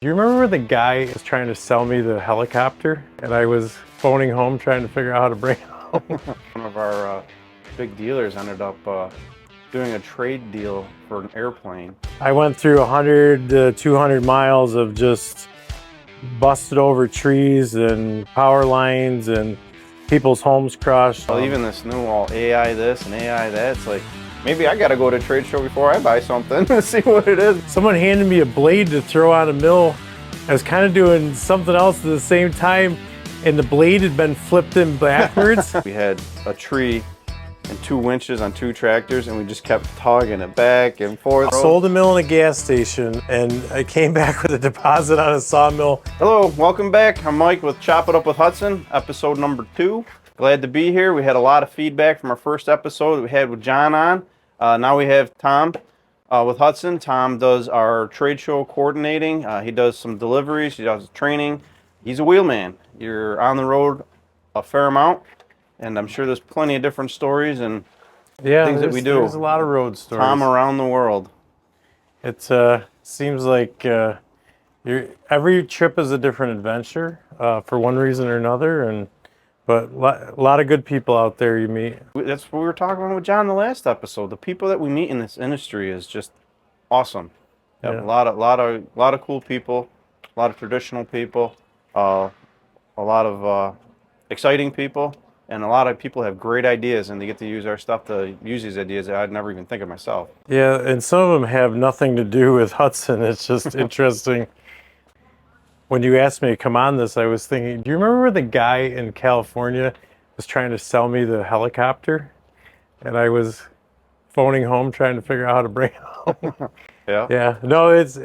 Do you remember the guy was trying to sell me the helicopter and I was phoning home trying to figure out how to bring it home? One of our big dealers ended up doing a trade deal for an airplane. I went through 100 to 200 miles of just busted over trees and power lines and people's homes crushed. Well, even this new all AI this and AI that, it's like, maybe I gotta go to a trade show before I buy something to see what it is. Someone handed me a blade to throw on a mill. I was kind of doing something else at the same time, and the blade had been flipped in backwards. We had a tree and 2 winches on 2 tractors, and we just kept tugging it back and forth. I sold a mill in a gas station, and I came back with a deposit on a sawmill. Hello, welcome back. I'm Mike with Chop It Up with Hudson, episode number 2. Glad to be here. We had a lot of feedback from our first episode that we had with John on. Now we have Tom with Hudson. Tom does our trade show coordinating. He does some deliveries. He does training. He's a wheelman. You're on the road a fair amount, and I'm sure there's plenty of different stories and things that we do. There's a lot of road stories. Tom around the world. It seems like every trip is a different adventure for one reason or another, but a lot of good people out there you meet. That's what we were talking about with John in the last episode. The people that we meet in this industry is just awesome. Yeah. A lot of cool people, a lot of traditional people, a lot of exciting people, and a lot of people have great ideas, and they get to use our stuff to use these ideas that I'd never even think of myself. Yeah, and some of them have nothing to do with Hudson. It's just interesting. When you asked me to come on this, I was thinking, do you remember the guy in California was trying to sell me the helicopter? And I was phoning home trying to figure out how to bring it home. Yeah. Yeah. No, it's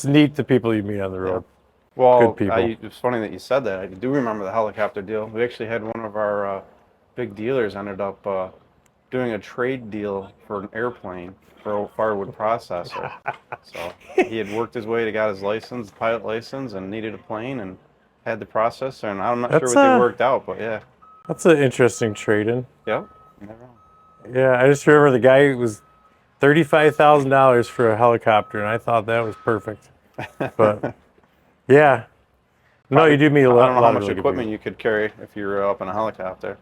neat the people you meet on the road. Well, Good people. It's funny that you said that. I do remember the helicopter deal. We actually had one of our big dealers ended up doing a trade deal for an airplane for a firewood processor. So he had worked his way to got his license, pilot license, and needed a plane and had the processor. And I'm not sure what they worked out, but yeah. That's an interesting trade-in. Yep. Never know. Yeah, I just remember the guy was $35,000 for a helicopter, and I thought that was perfect. But yeah, no, you do meet a lot. I don't know how much equipment you could carry if you were up in a helicopter.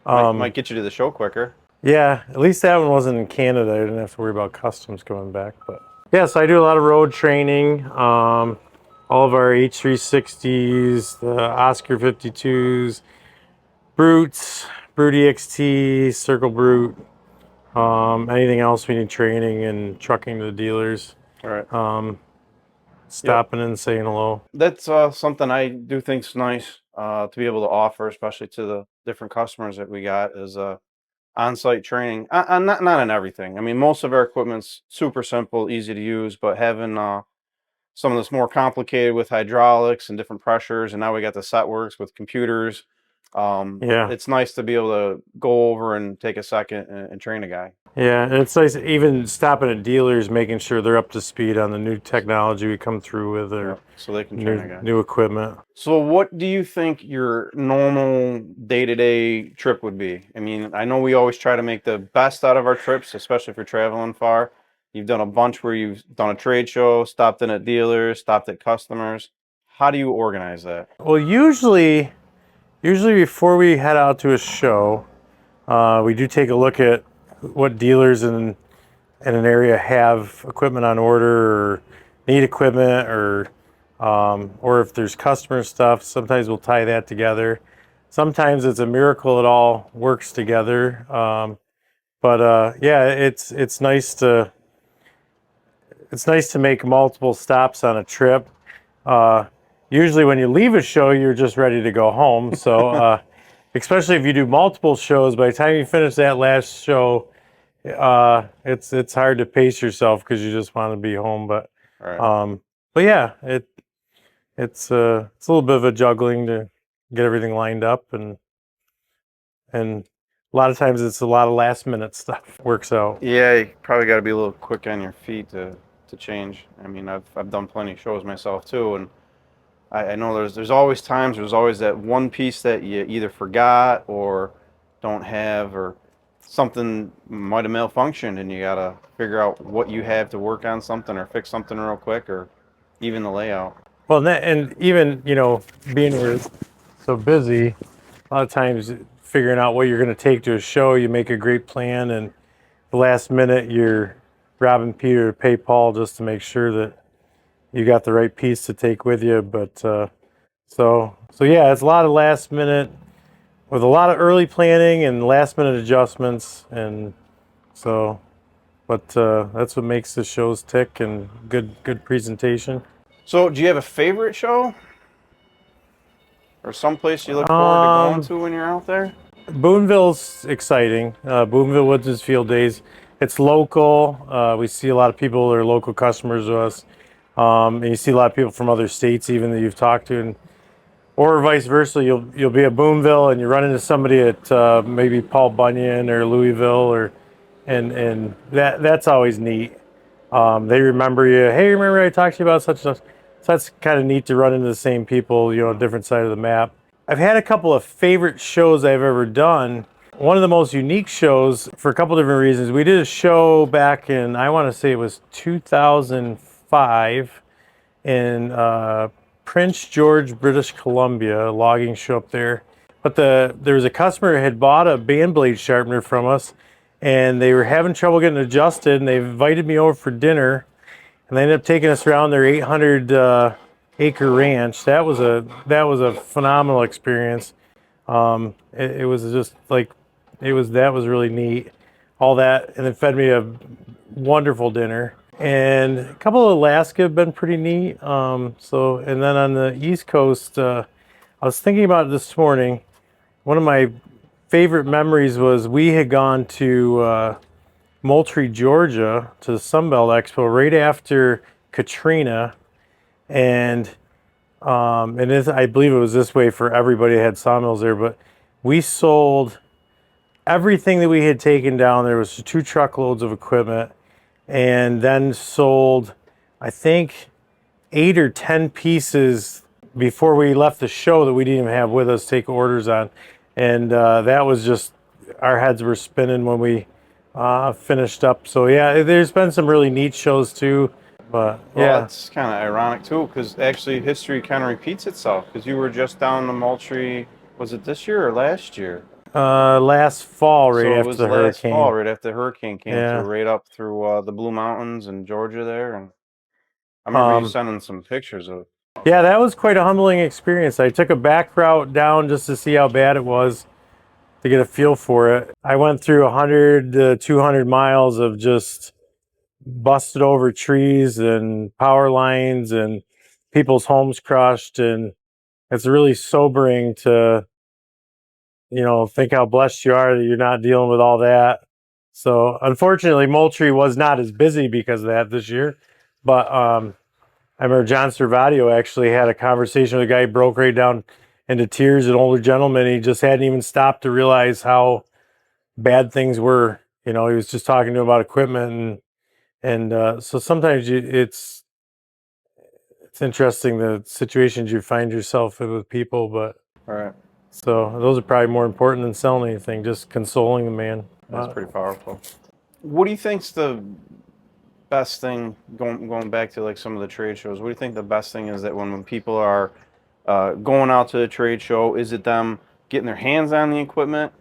Might get you to the show quicker. Yeah, at least that one wasn't in Canada. I didn't have to worry about customs coming back. But yeah, so I do a lot of road training. All of our H360s, the Oscar 52s, Brutes, Brute EXT, Circle Brute, anything else we need training and trucking to the dealers. All right. Stopping and saying hello. That's something I do think's nice to be able to offer, especially to the different customers that we got, is on-site training. Not on everything. I mean, most of our equipment's super simple, easy to use, but having some of this more complicated with hydraulics and different pressures, and now we got the set works with computers. It's nice to be able to go over and take a second and train a guy. Yeah, and it's nice even stopping at dealers, making sure they're up to speed on the new technology we come through with, or so they can train a guy. New equipment. So what do you think your normal day-to-day trip would be? I mean, I know we always try to make the best out of our trips, especially if you're traveling far. You've done a bunch where you've done a trade show, stopped in at dealers, stopped at customers. How do you organize that? Well, usually before we head out to a show, we do take a look at what dealers in an area have equipment on order or need equipment, or if there's customer stuff. Sometimes we'll tie that together. Sometimes it's a miracle it all works together. Yeah, it's nice to make multiple stops on a trip. Usually when you leave a show, you're just ready to go home. So especially if you do multiple shows, by the time you finish that last show, it's hard to pace yourself because you just want to be home. But yeah, it's a little bit of a juggling to get everything lined up, and a lot of times it's a lot of last minute stuff works out. Yeah, you probably got to be a little quick on your feet to change. I mean, I've done plenty of shows myself too, and I know there's always times, there's always that one piece that you either forgot or don't have, or something might have malfunctioned, and you gotta figure out what you have to work on something or fix something real quick, or even the layout. Well, and even, you know, being we're so busy, a lot of times figuring out what you're going to take to a show, you make a great plan, and the last minute you're robbing Peter to pay Paul just to make sure that you got the right piece to take with you. But so yeah, it's a lot of last minute with a lot of early planning and last minute adjustments, and so. But that's what makes the shows tick, and good presentation. So, do you have a favorite show, or someplace you look forward to going Um, to when you're out there? Boomville's exciting. Boomville Woods Field Days. It's local. We see a lot of people that are local customers to us, and you see a lot of people from other states even that you've talked to, and or vice versa. You'll be at Boomville and you run into somebody at maybe Paul Bunyan or Louisville, or and that's always neat. They remember you. Hey, remember I talked to you about such and such. So that's kind of neat to run into the same people, you know, different side of the map. I've had a couple of favorite shows I've ever done. One of the most unique shows for a couple different reasons. We did a show back in, I want to say it was 2005 in Prince George, British Columbia, a logging show up there. But there was a customer who had bought a band blade sharpener from us, and they were having trouble getting adjusted, and they invited me over for dinner, and they ended up taking us around their 800 acre ranch. That was a phenomenal experience. It was just like that was really neat. All that, and they fed me a wonderful dinner. And a couple of Alaska have been pretty neat. So, and then on the East Coast, I was thinking about it this morning. One of my favorite memories was we had gone to Moultrie, Georgia, to the Sunbelt Expo right after Katrina, and I believe it was this way for everybody that had sawmills there. But we sold everything that we had taken down. There was 2 truckloads of equipment, and then sold, I think, 8 or 10 pieces before we left the show that we didn't even have with us to take orders on. And that was just, our heads were spinning when we finished up. So yeah, there's been some really neat shows too. But Well, yeah, that's kind of ironic too, because actually history kind of repeats itself. Because you were just down the Moultrie, was it this year or last year? last fall right So it after was the last fall, hurricane. right after the hurricane came Yeah. through, right up through the Blue Mountains in Georgia there, and I remember you Um, sending some pictures of. yeah, that was quite a humbling experience. I took a back route down just to see how bad it was, to get a feel for it. I went through 100 to 200 miles of just busted over trees and power lines and people's homes crushed, and it's really sobering to, you know, think how blessed you are that you're not dealing with all that. So unfortunately Moultrie was not as busy because of that this year, but I remember John Servatio actually had a conversation with a guy who broke right down into tears, an older gentleman. He just hadn't even stopped to realize how bad things were. You know, he was just talking to him about equipment, and so sometimes it's interesting the situations you find yourself in with people. But All right, so those are probably more important than selling anything, just consoling the man. that's pretty powerful. What do you think's the best thing going back to like some of the trade shows? What do you think the best thing is that when people are going out to the trade show, is it them getting their hands on the equipment,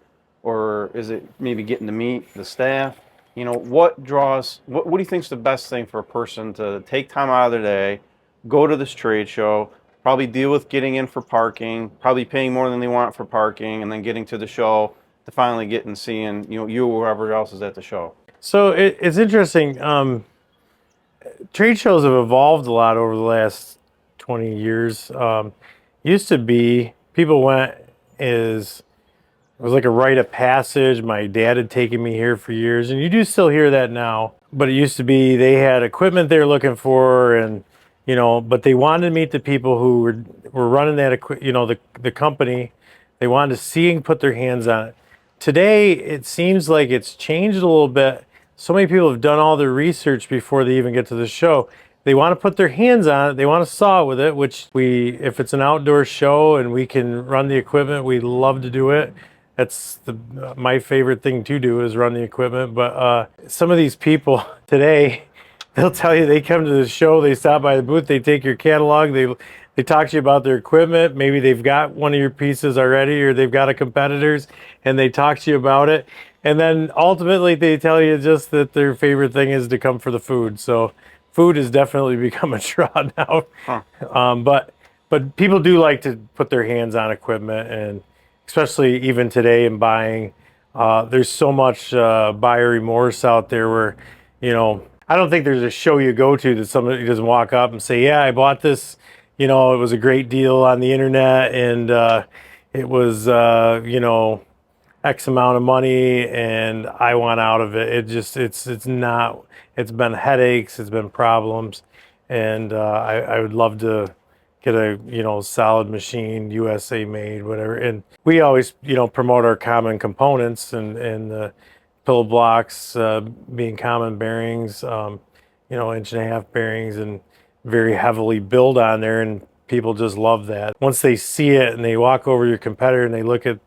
or is it maybe getting to meet the staff? You know, what draws? What do you think's the best thing for a person to take time out of their day, go to this trade show, probably deal with getting in for parking, probably paying more than they want for parking, and then getting to the show to finally get and seeing you or whoever else is at the show? So it's interesting. Trade shows have evolved a lot over the last 20 years. Used to be people went as it was like a rite of passage. My dad had taken me here for years, and you do still hear that now. But it used to be they had equipment they were looking for, and you know, but they wanted to meet the people who were running that the company. They wanted to see and put their hands on it. Today, it seems like it's changed a little bit. So many people have done all their research before they even get to the show. They want to put their hands on it. They want to saw with it, which if it's an outdoor show and we can run the equipment, we love to do it. That's my favorite thing to do is run the equipment. But some of these people today, they'll tell you they come to the show, they stop by the booth, they take your catalog, they talk to you about their equipment. Maybe they've got one of your pieces already, or they've got a competitor's, and they talk to you about it. And then ultimately they tell you just that their favorite thing is to come for the food. So food has definitely become a draw now. Huh. But people do like to put their hands on equipment, and especially even today in buying, there's so much buyer remorse out there where, I don't think there's a show you go to that somebody doesn't walk up and say, yeah, I bought this, it was a great deal on the internet, and it was, X amount of money, and I want out of it. It's not, it's been headaches, it's been problems, and I would love to get a, solid machine, USA made, whatever. And we always, promote our common components, and the pillow blocks being common bearings, 1.5-inch bearings, and very heavily built on there, and people just love that. Once they see it and they walk over your competitor and they look at,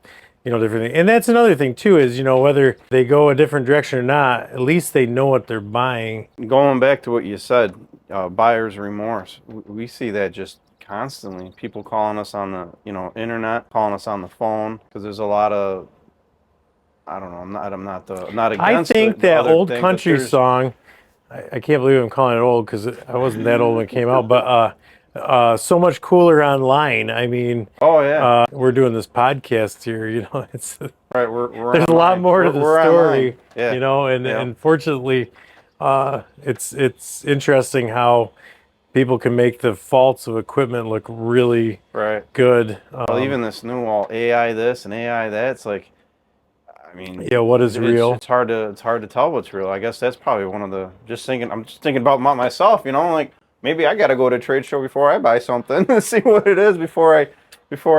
different things. And that's another thing too, is, whether they go a different direction or not, at least they know what they're buying. Going back to what you said, buyer's remorse. We see that just constantly. People calling us on the, internet, calling us on the phone, because there's a lot of, I don't know, I'm not against I think it, that other old things, country song, I can't believe I'm calling it old because I wasn't that old when it came out, but so much cooler online. I mean, oh yeah, we're doing this podcast here, it's right. We're there's a lot more to the story, yeah. And Yeah. unfortunately, it's interesting how people can make the faults of equipment look really Right. good. Well, even this new all AI this and AI that, it's like, I mean, Yeah, what is real? It's hard to tell what's real. I guess that's probably one of the, I'm just thinking about myself, like maybe I got to go to a trade show before I buy something and see what it is before I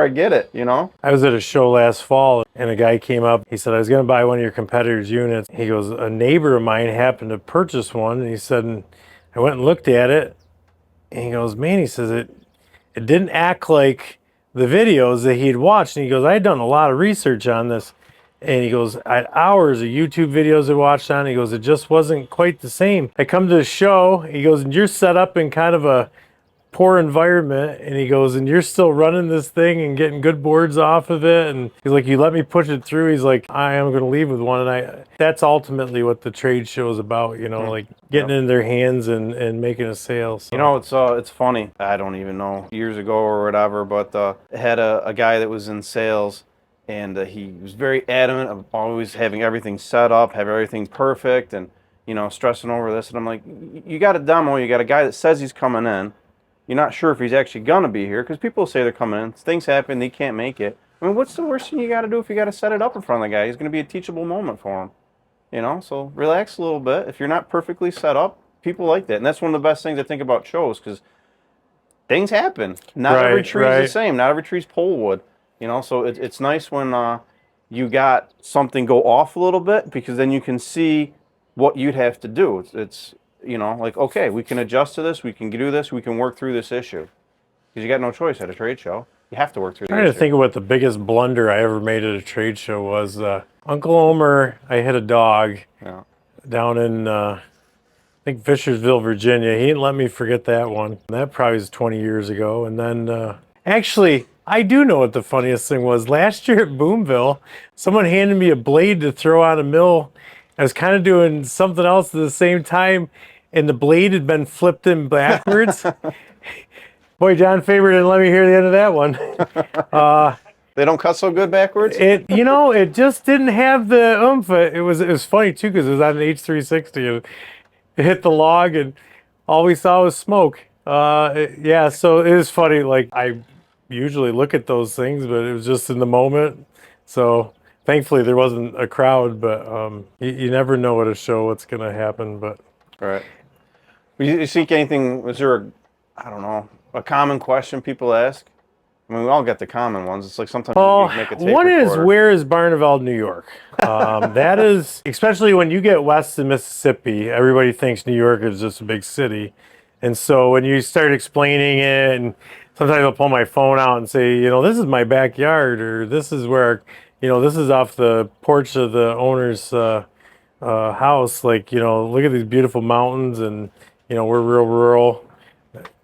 get it, I was at a show last fall, and a guy came up. He said, I was going to buy one of your competitors' units. He goes, a neighbor of mine happened to purchase one, and he said, and I went and looked at it, and he goes, man, he says, it didn't act like the videos that he'd watched. And he goes, I had done a lot of research on this. And he goes, I had hours of YouTube videos I watched on. He goes, it just wasn't quite the same. I come to the show, he goes, and you're set up in kind of a poor environment. And he goes, and you're still running this thing and getting good boards off of it. And he's like, you let me push it through. He's like, I am going to leave with one. And that's ultimately what the trade show is about, like getting in their hands and making a sale. So. It's funny. I don't even know, years ago or whatever, but I had a guy that was in sales, and he was very adamant of always having everything set up, have everything perfect, and stressing over this. And I'm like, you got a demo, you got a guy that says he's coming in, you're not sure if he's actually gonna be here, because people say they're coming in, things happen, they can't make it. I mean, what's the worst thing you got to do if you got to set it up in front of the guy? He's going to be a teachable moment for him, so relax a little bit. If you're not perfectly set up, people like that, and that's one of the best things I think about shows, because things happen. Not every tree is the same. Not every tree's pole wood. So it's nice when you got something go off a little bit, because then you can see what you'd have to do. It's like, okay, we can adjust to this, we can do this, we can work through this issue. Because you got no choice at a trade show. You have to work through the issue. I'm trying to think of what the biggest blunder I ever made at a trade show was. Uncle Omer, I hit a dog down in, I think, Fishersville, Virginia. He didn't let me forget that one. That probably was 20 years ago. And then, actually, I do know what the funniest thing was. Last year at Boomville, someone handed me a blade to throw on a mill. I was kind of doing something else at the same time, and the blade had been flipped in backwards. Boy, John Faber didn't let me hear the end of that one. They don't cut so good backwards? It just didn't have the oomph. It was funny, too, because it was on an H360. And it hit the log, and all we saw was smoke. So it was funny. Like, I usually look at those things, but it was just in the moment. So thankfully there wasn't a crowd, but you never know at a show what's going to happen. But right. You think anything? Was there a common question people ask? I mean, we all get the common ones. It's like sometimes you make a tape one recorder. is, where is Barneveld, New York? That is, especially when you get west of Mississippi, everybody thinks New York is just a big city. And so when you start explaining it, and sometimes I'll pull my phone out and say, this is my backyard, or this is where, this is off the porch of the owner's house. Like, look at these beautiful mountains, and, we're real rural.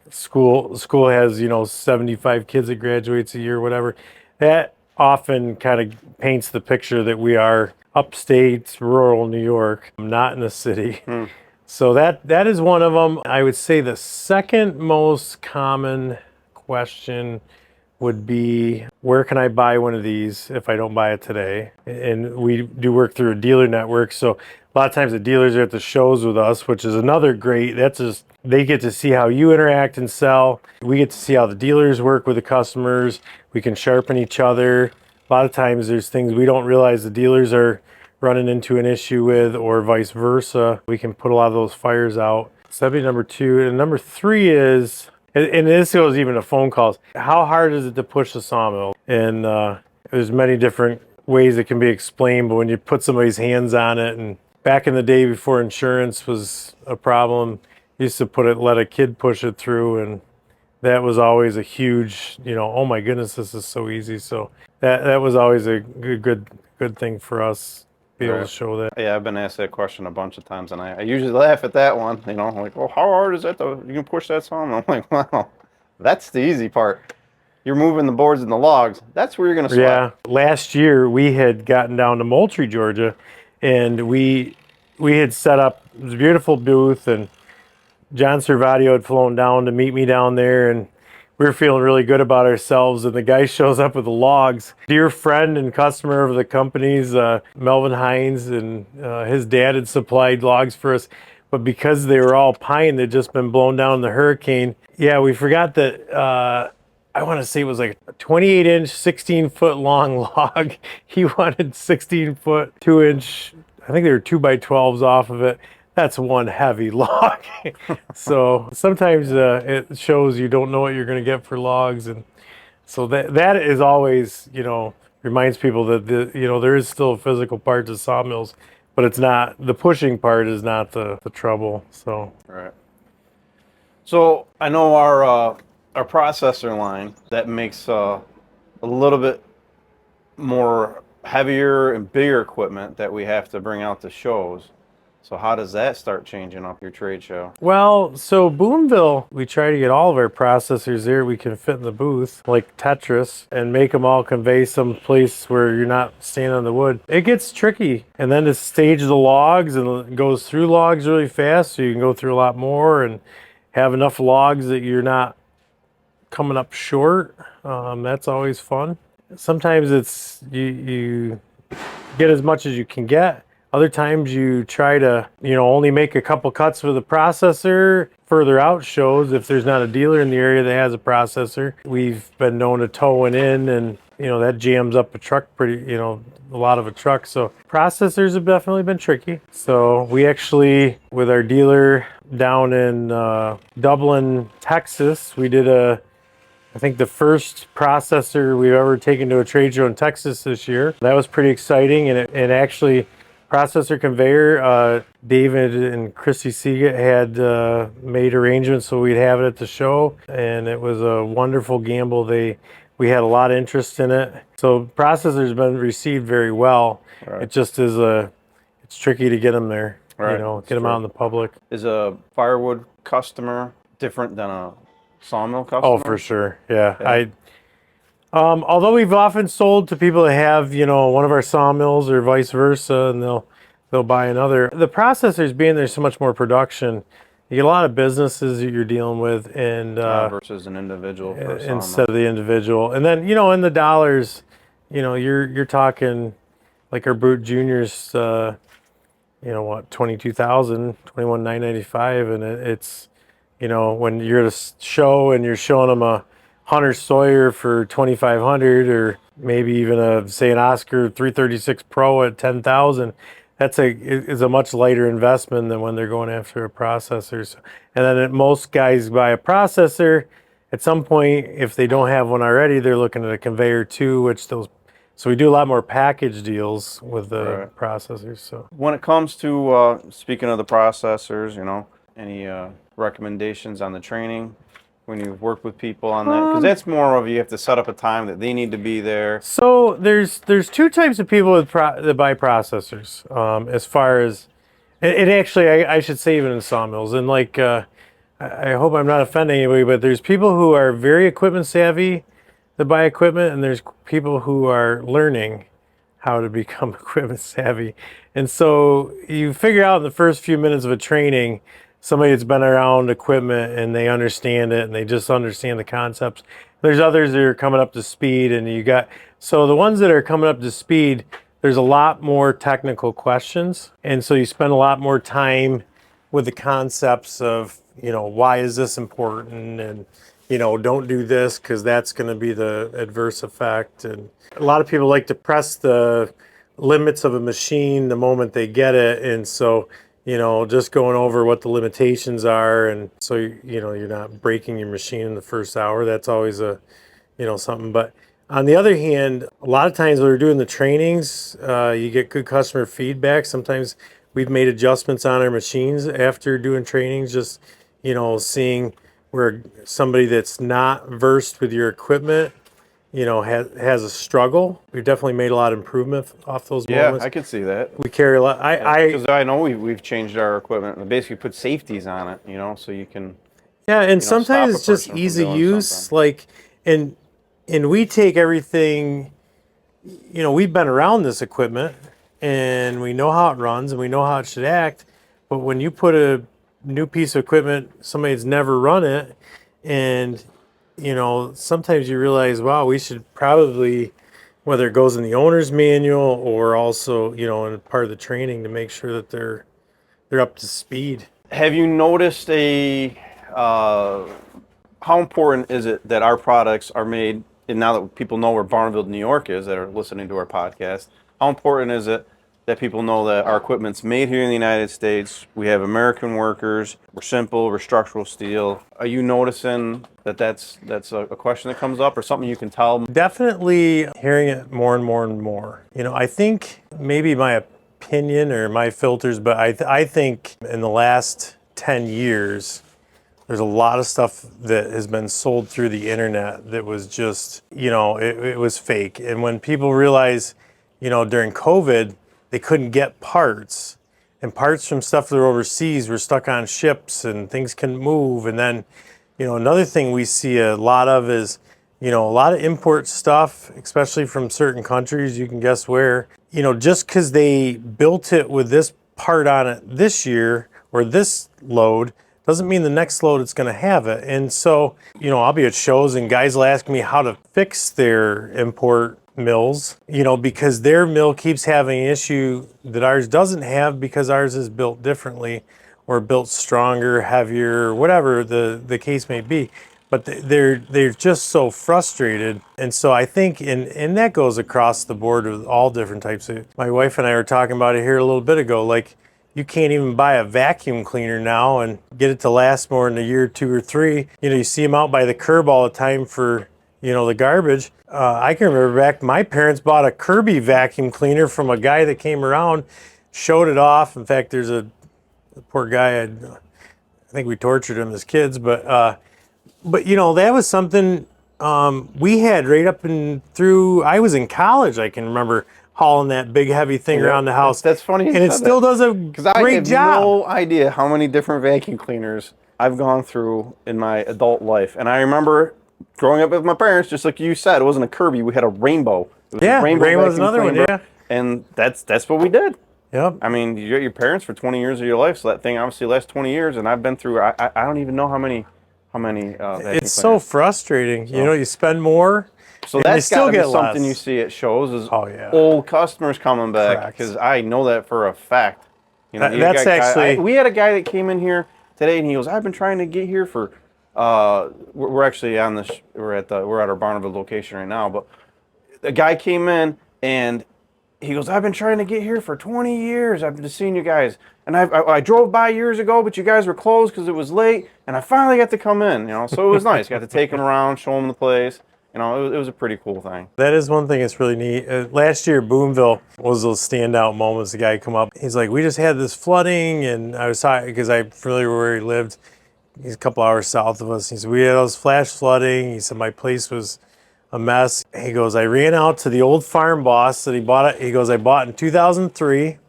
School has 75 kids that graduates a year, whatever. That often kind of paints the picture that we are upstate rural New York, not in the city. So that is one of them. I would say the second most common question would be, where can I buy one of these if I don't buy it today? And we do work through a dealer network, so a lot of times the dealers are at the shows with us, which is another great, that's just, they get to see how you interact and sell. We get to see how the dealers work with the customers. We can sharpen each other. A lot of times there's things we don't realize the dealers are running into an issue with, or vice versa. We can put a lot of those fires out. So that'd be number two. And number three is, and this goes even to phone calls, how hard is it to push the sawmill? And there's many different ways it can be explained, but when you put somebody's hands on it, and back in the day before insurance was a problem, you used to let a kid push it through, and that was always a huge, oh my goodness, this is so easy. So that was always a good thing for us, be able to show that. Yeah, I've been asked that question a bunch of times, and I usually laugh at that one. Like, well, how hard is that? You can push that saw? And I'm like, wow, that's the easy part. You're moving the boards and the logs. That's where you're going to sweat. Yeah, last year we had gotten down to Moultrie, Georgia, and we had set up this beautiful booth, and John Servadio had flown down to meet me down there, and we were feeling really good about ourselves, and the guy shows up with the logs. Dear friend and customer of the company's, Melvin Hines, and his dad had supplied logs for us, but because they were all pine, they'd just been blown down in the hurricane. Yeah, we forgot that, I want to say it was like a 28-inch, 16-foot long log. He wanted 16-foot, 2-inch, I think they were 2x12s off of it. That's one heavy log. So sometimes it shows you don't know what you're going to get for logs, and so that is always, reminds people that there is still a physical part to sawmills, but it's not, the pushing part is not the trouble. So right. So I know our processor line that makes a little bit more heavier and bigger equipment that we have to bring out to shows. So how does that start changing up your trade show? Well, so Boomville, we try to get all of our processors there we can fit in the booth, like Tetris, and make them all convey someplace where you're not standing on the wood. It gets tricky. And then to stage the logs, and it goes through logs really fast, so you can go through a lot more and have enough logs that you're not coming up short. That's always fun. Sometimes it's you get as much as you can get. Other times you try to, only make a couple cuts with the processor. Further out shows, if there's not a dealer in the area that has a processor, we've been known to tow one in, and that jams up a truck pretty, a lot of a truck. So processors have definitely been tricky. So we actually, with our dealer down in Dublin, Texas, we did I think the first processor we've ever taken to a trade show in Texas this year. That was pretty exciting, and it actually, processor conveyor, David and Chrissy Seagate had made arrangements so we'd have it at the show, and it was a wonderful gamble. We had a lot of interest in it. So processor's been received very well. Right. It just is it's tricky to get them there, right. Get them out in the public. Is a firewood customer different than a sawmill customer? Oh, for sure, yeah. Although we've often sold to people that have, one of our sawmills or vice versa, and they'll buy another. The processors being there's so much more production, you get a lot of businesses that you're dealing with, and versus an individual for a instead of the individual. And then in the dollars, you're talking like our Brute Juniors, what, 22,000, 21,995, and it's when you're at a show and you're showing them a Hunter Sawyer for 2,500, or maybe even an Oscar 336 Pro at 10,000. Is a much lighter investment than when they're going after a processor. So, and then most guys buy a processor. At some point, if they don't have one already, they're looking at a conveyor too, so we do a lot more package deals with the processors. So when it comes to speaking of the processors, any recommendations on the training when you've worked with people on that? Because that's more of, you have to set up a time that they need to be there. So there's two types of people that buy processors. As far as It actually, I should say, even in sawmills, and like, I hope I'm not offending anybody, but there's people who are very equipment savvy that buy equipment, and there's people who are learning how to become equipment savvy. And so you figure out in the first few minutes of a training, somebody that's been around equipment and they understand it and they just understand the concepts. There's others that are coming up to speed, and so the ones that are coming up to speed, there's a lot more technical questions. And so you spend a lot more time with the concepts of, why is this important? And, don't do this because that's going to be the adverse effect. And a lot of people like to press the limits of a machine the moment they get it. And so, just going over what the limitations are. And so, you're not breaking your machine in the first hour. That's always something. But on the other hand, a lot of times when we're doing the trainings, you get good customer feedback. Sometimes we've made adjustments on our machines after doing trainings, just, seeing where somebody that's not versed with your equipment, has a struggle. We've definitely made a lot of improvement off those moments. Yeah, I could see that. We carry a lot. Because I know we've changed our equipment and basically put safeties on it, so you can. Yeah, and sometimes stop a it's just person from easy doing use. something. Like, and we take everything, we've been around this equipment and we know how it runs and we know how it should act. But when you put a new piece of equipment, somebody that's never run it, and, sometimes you realize, wow, we should probably, whether it goes in the owner's manual or also, in part of the training, to make sure that they're up to speed. Have you noticed how important is it that our products are made, and now that people know where Boomville, New York is, that are listening to our podcast, how important is it that people know that our equipment's made here in the United States? We have American workers, we're simple, we're structural steel. Are you noticing that that's a question that comes up, or something you can tell? Definitely hearing it more and more and more. I think maybe my opinion or my filters, but I think in the last 10 years, there's a lot of stuff that has been sold through the internet that was just, it was fake. And when people realize, during COVID, they couldn't get parts, and parts from stuff that were overseas were stuck on ships and things couldn't move. And then, another thing we see a lot of is, a lot of import stuff, especially from certain countries, you can guess where, just because they built it with this part on it this year or this load, doesn't mean the next load it's going to have it. And so, I'll be at shows and guys will ask me how to fix their import mills, because their mill keeps having an issue that ours doesn't have, because ours is built differently or built stronger, heavier, whatever the case may be. But they're just so frustrated. And so I think, and that goes across the board with all different types of, my wife and I were talking about it here a little bit ago, like, you can't even buy a vacuum cleaner now and get it to last more than a year, 2 or 3. You see them out by the curb all the time for, the garbage. I can remember back, my parents bought a Kirby vacuum cleaner from a guy that came around, showed it off. In fact, there's a poor guy, I think we tortured him as kids, but that was something we had right up and through, I was in college, I can remember hauling that big heavy thing around the house. That's funny. And it still does a great job. I have no idea how many different vacuum cleaners I've gone through in my adult life. And I remember growing up with my parents, just like you said, it wasn't a Kirby, we had a Rainbow. It was a Rainbow was another one, yeah. And that's what we did. Yep. I mean, you got your parents for 20 years of your life, so that thing obviously lasts 20 years, and I've been through, I don't even know how many vacuum it's so cleaners. frustrating. You spend more, So and that's you still gotta get be something less. you see at shows is yeah. old customers coming back, Correct. because I know that for a fact. You know, That's actually. we had a guy that came in here today, and he goes, "I've been trying to get here for." We're actually on this. We're at our Barnabas location right now, but the guy came in and he goes, "I've been trying to get here for 20 years. I've been seeing you guys, and I drove by years ago, but you guys were closed because it was late, and I finally got to come in. So it was nice. Got to take him around, show him the place. It was a pretty cool thing." That is one thing that's really neat. Last year, Boomville was those standout moments. The guy come up, he's like, "We just had this flooding," and I was talking because I'm familiar where he lived. He's a couple hours south of us. He said, "We had those flash flooding." He said, "My place was a mess." He goes, "I ran out to the old farm boss that he bought it." He goes, "I bought in 2003.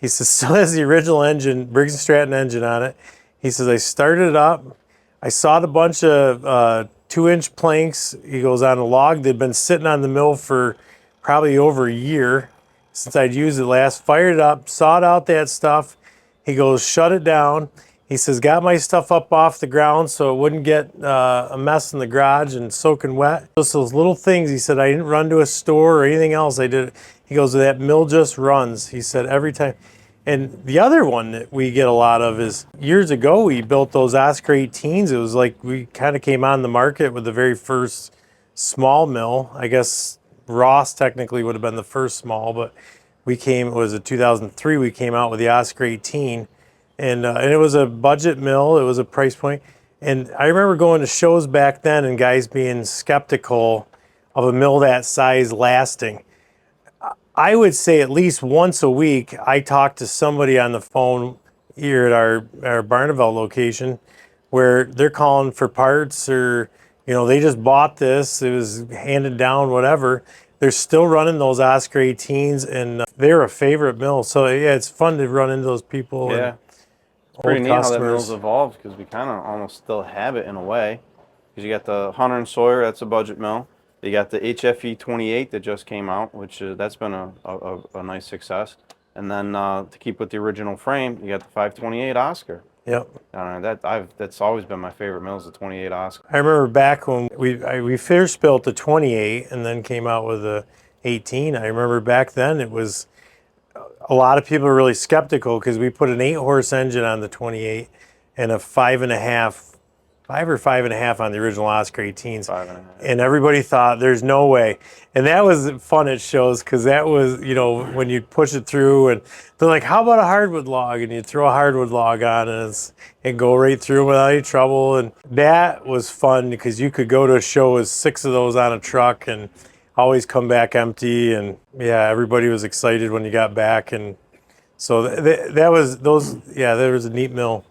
He says, still has the original engine, Briggs & Stratton engine on it. He says, I started it up. I sawed a bunch of 2-inch planks. He goes, on a log. They'd been sitting on the mill for probably over a year since I'd used it last. Fired it up, sawed out that stuff. He goes, shut it down. He says, got my stuff up off the ground so it wouldn't get a mess in the garage and soaking wet. Just those little things. He said, I didn't run to a store or anything else. I did. He goes, that mill just runs. He said, every time. And the other one that we get a lot of is years ago we built those Oscar 18s. It was like we kind of came on the market with the very first small mill. I guess Ross technically would have been the first small, but we came, it was in 2003, we came out with the Oscar 18. And it was a budget mill. It was a price point. And I remember going to shows back then and guys being skeptical of a mill that size lasting. I would say at least once a week, I talk to somebody on the phone here at our Barneveld location where they're calling for parts or, they just bought this. It was handed down, whatever. They're still running those Oscar 18s and they're a favorite mill. So yeah, it's fun to run into those people. Yeah. It's pretty neat how that mill's evolved because we kind of almost still have it in a way. Because you got the Hunter and Sawyer, that's a budget mill. You got the HFE 28 that just came out, which that's been a nice success. And then to keep with the original frame, you got the 528 Oscar. Yep. That's always been my favorite mill is the 28 Oscar. I remember back when we first built the 28 and then came out with the 18. I remember back then it was. A lot of people are really skeptical because we put an 8-horse engine on the 28 and a 5 or 5.5 on the original Oscar 18s. 5.5. And everybody thought there's no way. And that was fun at shows because that was, when you push it through and they're like, how about a hardwood log? And you throw a hardwood log on and go right through without any trouble. And that was fun because you could go to a show with 6 of those on a truck and always come back empty, and yeah, everybody was excited when you got back, and so that was those. Yeah, there was a neat mill,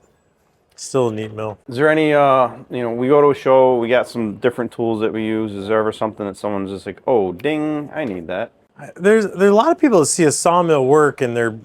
still a neat mill. Is there any, we go to a show, we got some different tools that we use. Is there ever something that someone's just like, oh, ding, I need that? There's a lot of people that see a sawmill work, and they're,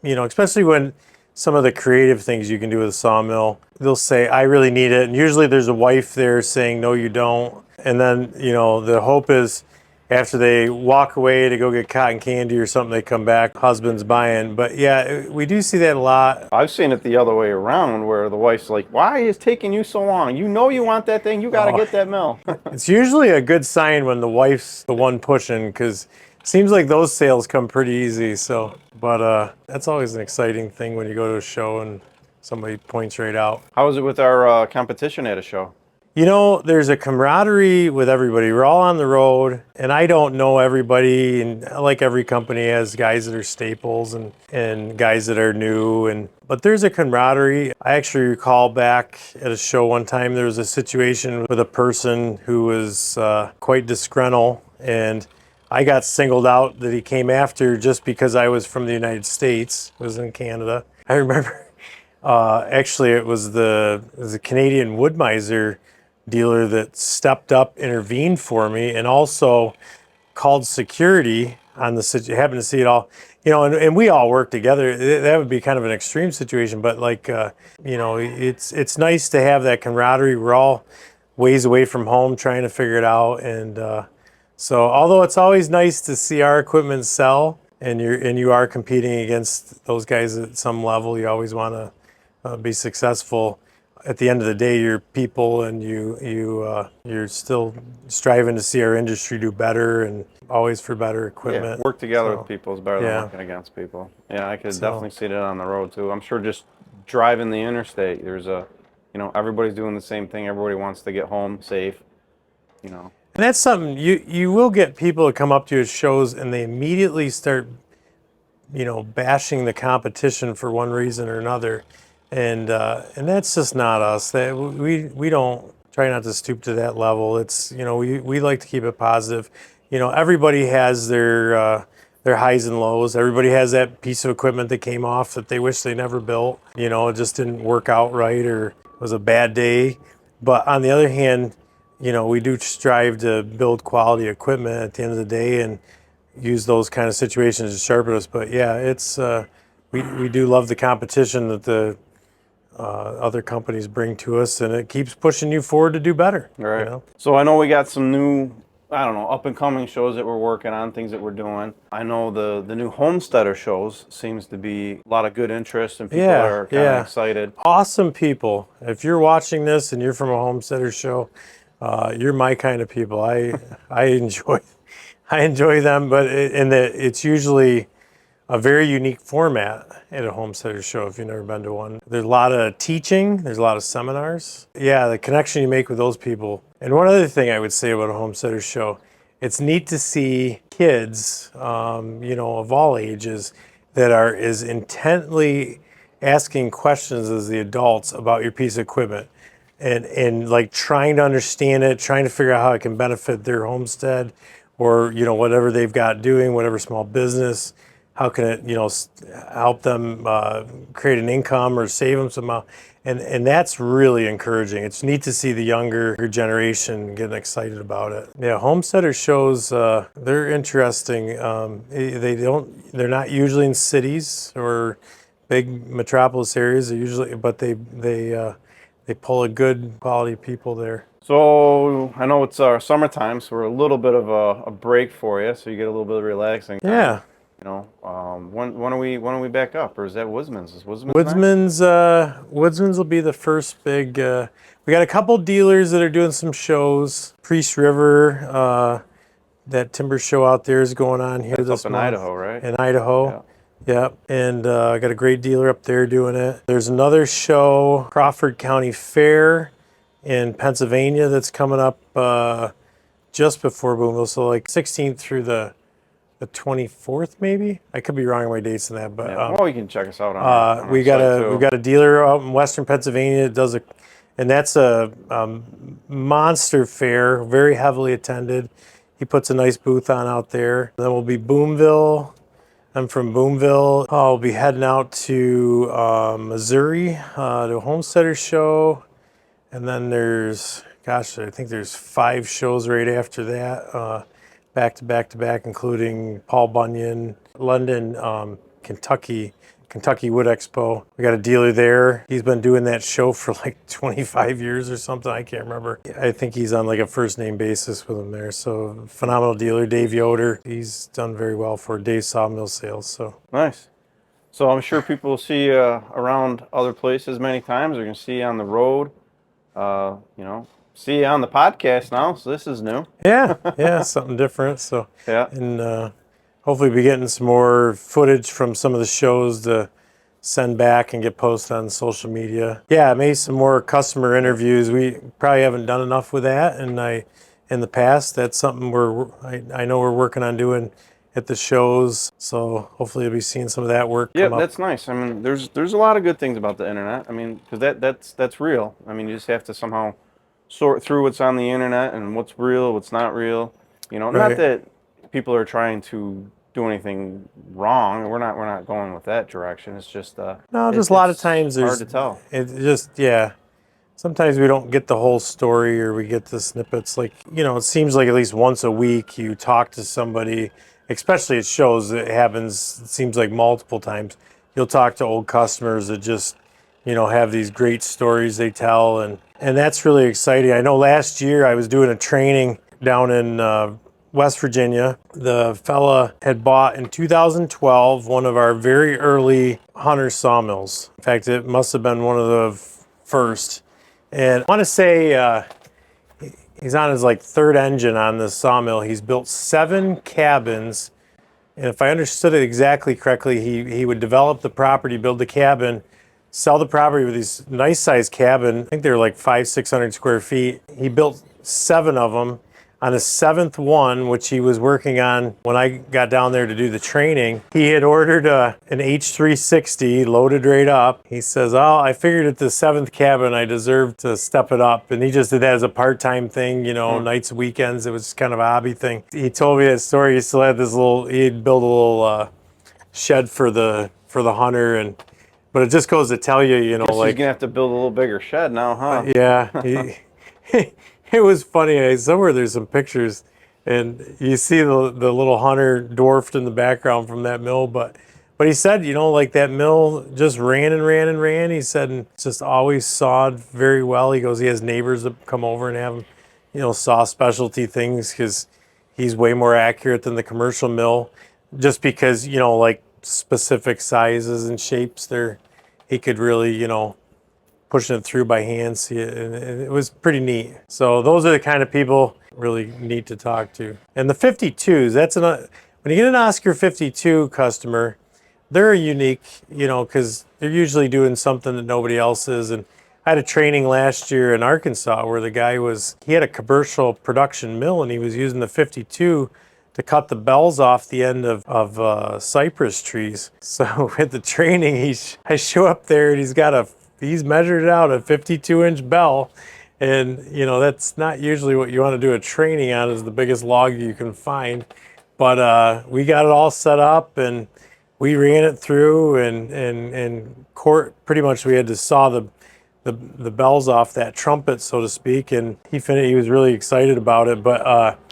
especially when some of the creative things you can do with a sawmill, they'll say, I really need it, and usually there's a wife there saying, no, you don't, and then the hope is. After they walk away to go get cotton candy or something, they come back, husband's buying. But yeah, we do see that a lot. I've seen it the other way around where the wife's like, why is it taking you so long? You know you want that thing, you got to get that mill. It's usually a good sign when the wife's the one pushing because it seems like those sales come pretty easy. So, but that's always an exciting thing when you go to a show and somebody points right out. How is it with our competition at a show? There's a camaraderie with everybody. We're all on the road, and I don't know everybody, and like every company has guys that are staples and guys that are new, but there's a camaraderie. I actually recall back at a show one time, there was a situation with a person who was quite disgruntled, and I got singled out that he came after just because I was from the United States, was in Canada. I remember, actually it was a Canadian wood miser dealer that stepped up, intervened for me, and also called security on the situation. Happened to see it all, and we all work together. That would be kind of an extreme situation, but it's nice to have that camaraderie. We're all ways away from home trying to figure it out, and so although it's always nice to see our equipment sell, and you are competing against those guys at some level, you always want to be successful. At the end of the day, you're people, and you're still striving to see our industry do better and always for better equipment. Yeah, work together with people is better than working against people. Yeah, I could definitely see that on the road too. I'm sure just driving the interstate, there's everybody's doing the same thing. Everybody wants to get home safe, And that's something you will get people to come up to you at shows and they immediately start, bashing the competition for one reason or another. And that's just not us. That we don't try not to stoop to that level. It's we like to keep it positive. Everybody has their highs and lows. Everybody has that piece of equipment that came off that they wish they never built. It just didn't work out right or it was a bad day. But on the other hand, we do strive to build quality equipment at the end of the day and use those kind of situations to sharpen us. But yeah, it's we do love the competition that the other companies bring to us, and it keeps pushing you forward to do better. Right. You know? So I know we got some new, I don't know, up and coming shows that we're working on, things that we're doing. I know the new Homesteader Shows seems to be a lot of good interest, and people are kind of excited. Awesome people. If you're watching this and you're from a Homesteader show, you're my kind of people. I enjoy them, but it's usually a very unique format at a Homesteader show if you've never been to one. There's a lot of teaching, there's a lot of seminars. Yeah, the connection you make with those people. And one other thing I would say about a Homesteader show, it's neat to see kids, of all ages, that are as intently asking questions as the adults about your piece of equipment. And like trying to understand it, trying to figure out how it can benefit their homestead or, whatever they've got doing, whatever small business. How can it, help them create an income or save them somehow? And that's really encouraging. It's neat to see the younger generation getting excited about it. Yeah, Homesteader shows, they're interesting. They're not usually in cities or big metropolis areas. But they pull a good quality people there. So I know it's our summertime, so we're a little bit of a break for you, so you get a little bit of relaxing time. Yeah. When are we back up, or is that Woodsman's? Is Woodsman's? Woodsman's will be the first big. We got a couple dealers that are doing some shows. Priest River, that timber show out there is going on here That's this up in month. Idaho, right? In Idaho. Yeah. And I got a great dealer up there doing it. There's another show, Crawford County Fair in Pennsylvania, that's coming up just before Boomville, so like 16th through the 24th, maybe. I could be wrong on my dates in that, but well, you can check us out on we've got a dealer out in Western Pennsylvania that does and that's a monster fair, very heavily attended. He puts a nice booth on out there. Then we'll be Boomville. I'm from Boomville. I'll be heading out to Missouri to a Homesteader show, and then I think there's 5 shows right after that. Back to back, including Paul Bunyan, London, Kentucky Wood Expo. We got a dealer there. He's been doing that show for like 25 years or something. I can't remember. I think he's on like a first name basis with him there. So phenomenal dealer, Dave Yoder. He's done very well for Dave's Sawmill Sales. So nice. So I'm sure people will see you around other places many times. They're going to see you on the road. See you on the podcast now, so this is new. Yeah, something different. So and hopefully be getting some more footage from some of the shows to send back and get posted on social media. Yeah, maybe some more customer interviews. We probably haven't done enough with that, and in the past, that's something I know we're working on doing at the shows. So hopefully you'll be seeing some of that work. Yeah, that's nice. I mean, there's a lot of good things about the internet. I mean, because that's real. I mean, you just have to somehow sort through what's on the internet and what's real, what's not real. Not that people are trying to do anything wrong. We're not going with that direction. It's just a lot of times hard to tell. It's just sometimes we don't get the whole story, or we get the snippets. Like, it seems like at least once a week you talk to somebody, especially at shows. It happens, it seems like multiple times. You'll talk to old customers that just have these great stories they tell, and that's really exciting. I know last year I was doing a training down in West Virginia. The fella had bought in 2012 one of our very early Hunter sawmills. In fact, it must have been one of the first. And I want to say he's on his like 3rd engine on this sawmill. He's built 7 cabins, and if I understood it exactly correctly, he would develop the property, build the cabin, sell the property with these nice sized cabin. I think they were like 500-600 square feet. He built 7 of them. On his 7th one, which he was working on when I got down there to do the training, he had ordered an H360 loaded right up. He says, I figured at the 7th cabin I deserved to step it up. And he just did that as a part-time thing, nights, weekends. It was kind of a hobby thing. He told me that story. He still had he'd built a little shed for the Hunter, but it just goes to tell you, Guess he's gonna have to build a little bigger shed now, huh? Yeah. It was funny. Somewhere there's some pictures, and you see the little Hunter dwarfed in the background from that mill. But But he said, you know, like that mill just ran and ran and ran. He said, and just always sawed very well. He goes, he has neighbors that come over and have him, you know, saw specialty things because he's way more accurate than the commercial mill, just because, you know, like specific sizes and shapes there, he could really, you know, pushing it through by hand, see it, and it was pretty neat. So those are the kind of people really neat to talk to. And the 52s, that's when you get an Oscar 52 customer, they're unique, you know, because they're usually doing something that nobody else is. And I had a training last year in Arkansas where the guy he had a commercial production mill and he was using the 52 to cut the bells off the end of cypress trees. So with the training, I show up there and he's measured out a 52-inch bell. And, you know, that's not usually what you want to do a training on, is the biggest log you can find. But we got it all set up and we ran it through and pretty much we had to saw the bells off that trumpet, so to speak. And he was really excited about it. But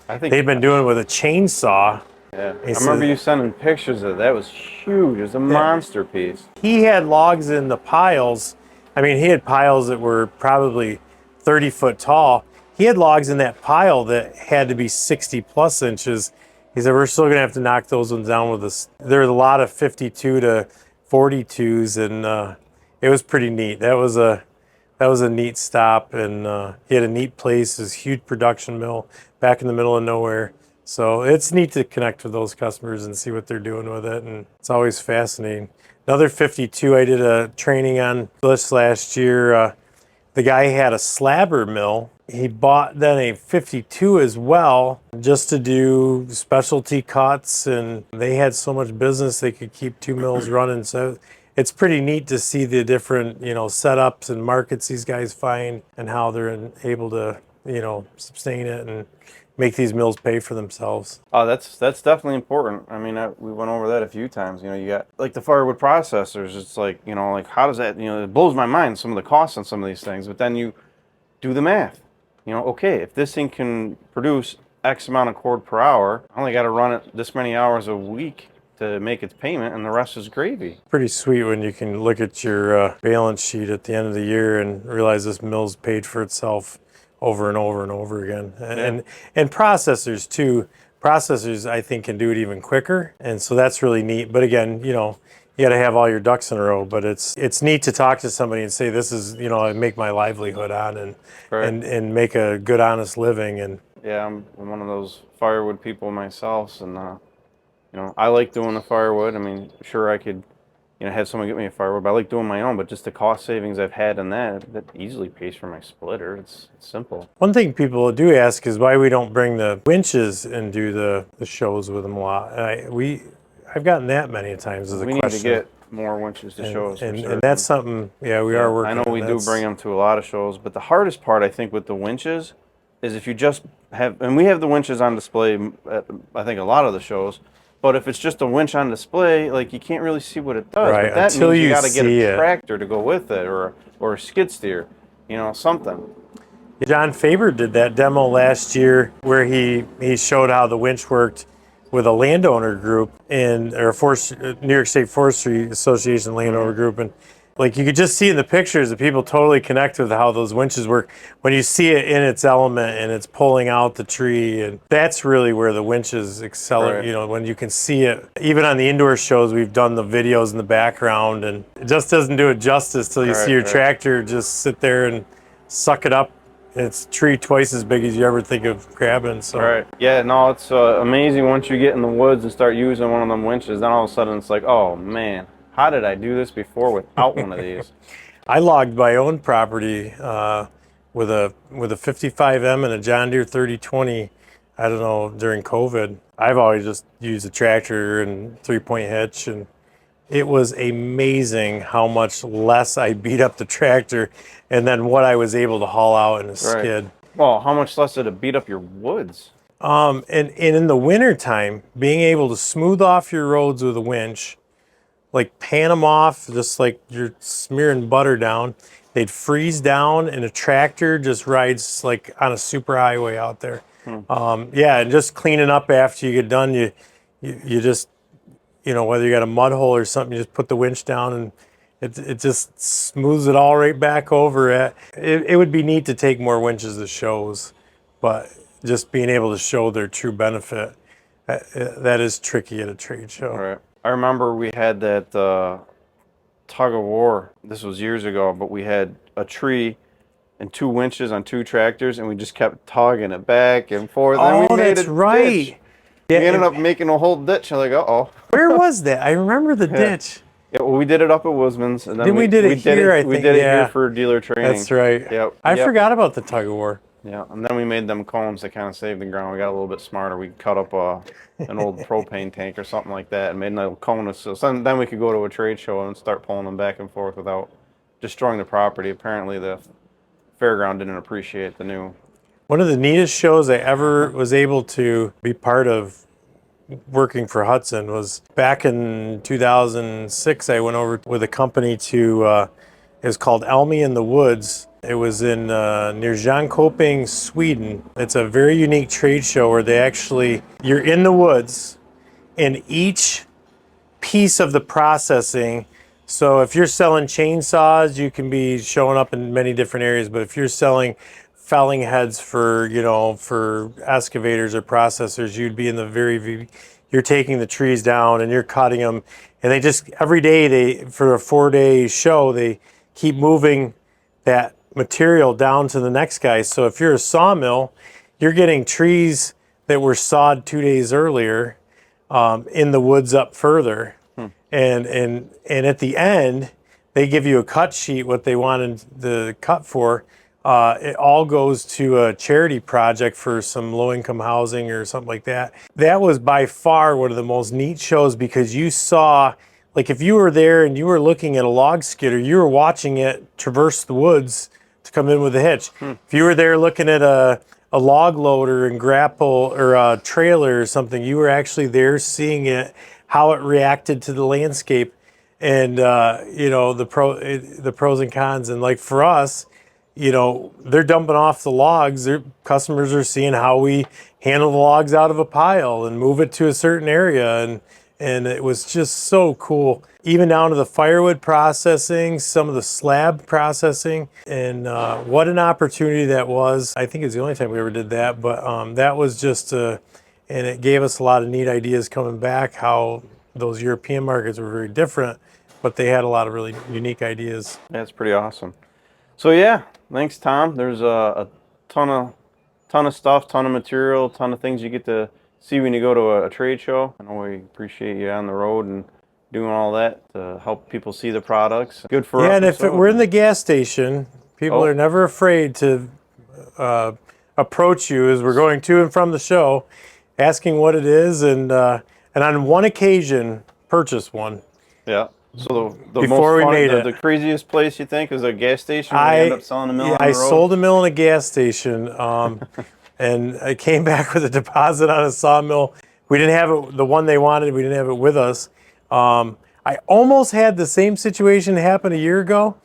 I think they've been doing it with a chainsaw. Yeah, I remember you sending pictures of it. That was huge. It was a monster piece. He had logs in the piles. I mean, he had piles that were probably 30 foot tall. He had logs in that pile that had to be 60 plus inches. He said, we're still gonna have to knock those ones down with this. There's a lot of 52 to 42s, and it was pretty neat. That was a neat stop, and he had a neat place, his huge production mill back in the middle of nowhere. So it's neat to connect with those customers and see what they're doing with it, and it's always fascinating. Another 52 I did a training on this last year. The guy had a slabber mill. He bought then a 52 as well, just to do specialty cuts, and they had so much business they could keep two mills running. So it's pretty neat to see the different, you know, setups and markets these guys find and how they're able to, you know, sustain it and make these mills pay for themselves. Oh, that's definitely important. I mean, we went over that a few times. You know, you got like the firewood processors. It's like, you know, like how does that, you know, it blows my mind, some of the costs on some of these things. But then you do the math. You know, okay, if this thing can produce X amount of cord per hour, I only got to run it this many hours a week to make its payment, and the rest is gravy. Pretty sweet when you can look at your balance sheet at the end of the year and realize this mill's paid for itself over and over and over again. And processors too. Processors, I think, can do it even quicker, and so that's really neat. But again, you know, you got to have all your ducks in a row. But it's neat to talk to somebody and say, this is, you know, I make my livelihood on, and Right. and make a good, honest living. And Yeah, I'm one of those firewood people myself, and you know, I like doing the firewood. I mean, sure, I could, you know, have someone get me a firewood, but I like doing my own. But just the cost savings I've had in that easily pays for my splitter. It's simple. one thing people do ask is why we don't bring the winches and do the shows with them a lot. I've gotten that many times as a We question. need to get more winches to shows. And that's something, yeah, we are working I know on. we do bring them to a lot of shows, but the hardest part, I think, with the winches is if you just have, and we have the winches on display at, I think, a lot of the shows, but if it's just a winch on display, like, you can't really see what it does. Right, But that until means you you got to get see a it. tractor to go with it, or a skid steer, you know, something. John Faber did that demo last year where he showed how the winch worked with a landowner group New York State Forestry Association landowner group, and like you could just see in the pictures that people totally connect with how those winches work when you see it in its element and it's pulling out the tree. And that's really where the winches accelerate. Right. You know, when you can see it. Even on the indoor shows, we've done the videos in the background, and it just doesn't do it justice till you see your tractor just sit there and suck it up. It's a tree twice as big as you ever think of grabbing. So. Right. Yeah, no, it's amazing once you get in the woods and start using one of them winches. Then all of a sudden it's like, oh man, how did I do this before without one of these? I logged my own property with a 55M and a John Deere 3020. I don't know, during COVID. I've always just used a tractor and 3-point hitch, and it was amazing how much less I beat up the tractor and then what I was able to haul out in a skid. Well, how much less did it beat up your woods? And in the wintertime, being able to smooth off your roads with a winch, like pan them off, just like you're smearing butter down, they'd freeze down, and a tractor just rides like on a super highway out there. Yeah, and just cleaning up after you get done, you just, whether you got a mud hole or something, you just put the winch down and it just smooths it all right back over. It would be neat to take more winches to shows, but just being able to show their true benefit, that is tricky at a trade show. Right. I remember we had that tug of war. This was years ago, but we had a tree and 2 winches on 2 tractors, and we just kept tugging it back and forth. Oh, and we made that's a right. Ditch. We ended up making a whole ditch. I'm like, uh-oh. Where was that? I remember the ditch. Yeah, well, we did it up at Wisman's, and then we did it here, I think. We did it here for dealer training. That's right. Yep. I forgot about the tug of war. Yeah, and then we made them cones that kind of saved the ground. We got a little bit smarter. We cut up an old propane tank or something like that and made a little cone. So then we could go to a trade show and start pulling them back and forth without destroying the property. Apparently the fairground didn't appreciate the new. One of the neatest shows I ever was able to be part of working for Hudson was back in 2006. I went over with a company to, it was called Elme in the Woods. It was in near Jönköping, Sweden. It's a very unique trade show where you're in the woods, and each piece of the processing. So if you're selling chainsaws, you can be showing up in many different areas. But if you're selling felling heads for excavators or processors, you'd be in you're taking the trees down and you're cutting them. And they just, every day for a 4-day show, they keep moving that material down to the next guy. So if you're a sawmill, you're getting trees that were sawed 2 days earlier in the woods up further. And at the end, they give you a cut sheet, what they wanted the cut for. It all goes to a charity project for some low-income housing or something like that. That was by far one of the most neat shows because you saw, like if you were there and you were looking at a log skidder, you were watching it traverse the woods to come in with a hitch. If you were there looking at a log loader and grapple or a trailer or something, you were actually there seeing it, how it reacted to the landscape, and the pros and cons. And like for us, they're dumping off the logs. Their customers are seeing how we handle the logs out of a pile and move it to a certain area, and it was just so cool. Even down to the firewood processing, some of the slab processing, and what an opportunity that was. I think it was the only time we ever did that, but that was just and it gave us a lot of neat ideas coming back, how those European markets were very different, but they had a lot of really unique ideas. That's pretty awesome. So yeah, thanks, Tom. There's a ton of stuff, ton of material, ton of things you get to see when you go to a trade show. I know we appreciate you on the road and doing all that to help people see the products. Good for us. Yeah, and if we're in the gas station, people are never afraid to approach you as we're going to and from the show, asking what it is, and on one occasion, purchase one. Yeah. So the Before most we made the craziest place you think is a gas station where you end up selling a mill on the I road? sold a mill in a gas station, and I came back with a deposit on a sawmill. We didn't have it, the one they wanted, we didn't have it with us. I almost had the same situation happen a year ago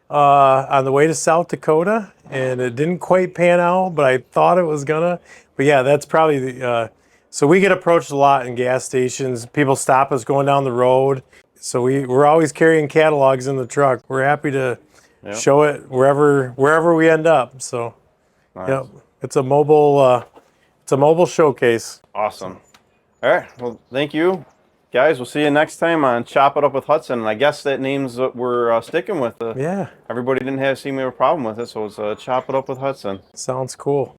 on the way to South Dakota, and it didn't quite pan out, but I thought it was gonna. But yeah, that's probably the, so we get approached a lot in gas stations. People stop us going down the road. So we're always carrying catalogs in the truck. We're happy to show it wherever we end up. So, Nice. it's a mobile showcase. Awesome. All right. Well, thank you, guys. We'll see you next time on Chop It Up with Hudson. And I guess that name's what we're sticking with. Yeah, Everybody didn't seem to have a problem with it, so it's Chop It Up with Hudson. sounds cool.